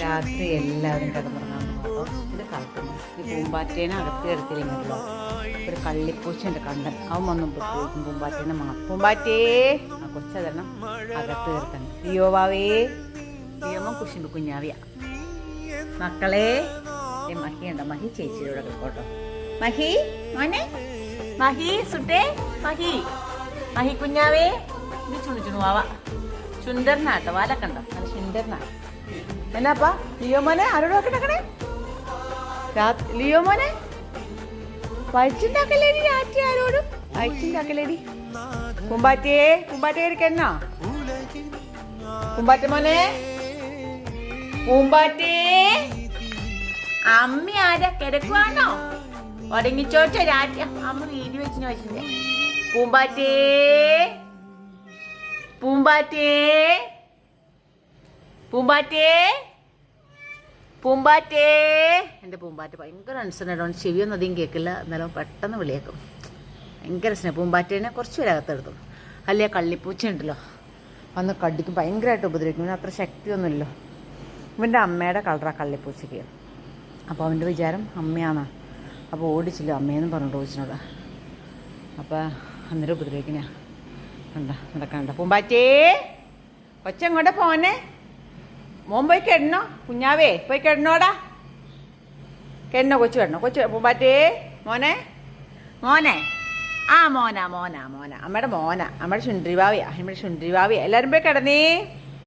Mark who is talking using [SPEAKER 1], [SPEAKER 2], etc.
[SPEAKER 1] രാത്രി എല്ലാവരും കിടന്നുറങ്ങാൻ പോകും. ഇത് കളക്കുന്നു. ഈ പൂമ്പാറ്റേനെ അകത്ത് കിടത്തില്ലെങ്കിലോ ഒരു കള്ളിപ്പൂച്ചൻ്റെ കണ്ടൻ അവൻ വന്നും പോയിട്ടും പൂമ്പാറ്റേനെ പൂമ്പാറ്റേ ആ കൊച്ചതരണം അകത്ത് കിടത്തണം. ലിയോവാവേ ലിയോമ കുശുമ്പ് കുഞ്ഞാവിയ മക്കളെ. മഹി ഉണ്ടോ? മഹി ചേച്ചിയുടെ കിടക്കോട്ടോ. മഹി മോനെ മഹി സുട്ടേ മഹി മഹി കുഞ്ഞാവേ. ഇത് ചുണുവാവ ചുണ്ടറിനാട്ടോ. വാലക്കണ്ടോ? നല്ല ചുണ്ടറിനാ. എന്നാപ്പാ ലിയോ മോനെ ആരോട് നോക്കണേ? ലിയോ മോനെ വഴിച്ചുണ്ടാക്കല്ലേടി. രാത്രി ആരോടും വഴിച്ചുണ്ടാക്കല്ലേടി. പൂമ്പാറ്റേ പൂമ്പാറ്റ കയറിക്കെണ്ണോ? പൂമ്പാറ്റ മോനെ പൂമ്പാറ്റേ അമ്മ ആരാ കിടക്കുവാണോ? ഉടങ്ങിച്ചോട്ട രാത്രി അമ്മ വീഡിയോ വെച്ച് ചോദിച്ചില്ലേ? പൂമ്പാറ്റേ പൂമ്പാറ്റേ പൂമ്പാറ്റേ പൂമ്പാറ്റേ. എൻ്റെ പൂമ്പാറ്റ ഭയങ്കര അനുസരണമാണ്. ചെവിയൊന്നും അധികം കേൾക്കില്ല, എന്നാലും പെട്ടെന്ന് വിളിയേക്കും. ഭയങ്കര സ്നേഹം. പൂമ്പാറ്റേനെ കുറച്ച് പേര് അകത്തെടുത്തു. അല്ലേ കള്ളിപ്പൂച്ച ഉണ്ടല്ലോ വന്ന് കടിക്കും, ഭയങ്കരമായിട്ട് ഉപദ്രവിക്കും. ഇവന് അത്ര ശക്തിയൊന്നുമില്ലല്ലോ. ഇവൻ്റെ അമ്മയുടെ കളറാണ് കള്ളിപ്പൂച്ചയ്ക്ക്. അപ്പോൾ അവൻ്റെ വിചാരം അമ്മയാണ്. അപ്പോൾ ഓടിച്ചില്ല അമ്മയെന്നും പറഞ്ഞിട്ട് ഓടിച്ചിനോട്. അപ്പോൾ അന്നേരം ഉപദ്രവിക്കണ കണ്ട നടക്കണ്ട. പൂമ്പാറ്റേ കൊച്ചെങ്ങോട്ടെ പോനെ? മോൻ പോയി കിടന്നോ? കുഞ്ഞാവേ പോയി കിടന്നോടാ. കിടന്നോ കൊച്ചു കിടന്നോ? കൊച്ചു പൂമ്പാറ്റേ മോനെ മോനെ ആ മോനാ മോനാ മോനാ അമ്മയുടെ മോനാ. അമ്മയുടെ ചുണ്ടരിവാവിയാ. അമ്മയുടെ ചുണ്ടരിവാവിയാ. എല്ലാവരും പോയി കിടന്നേ.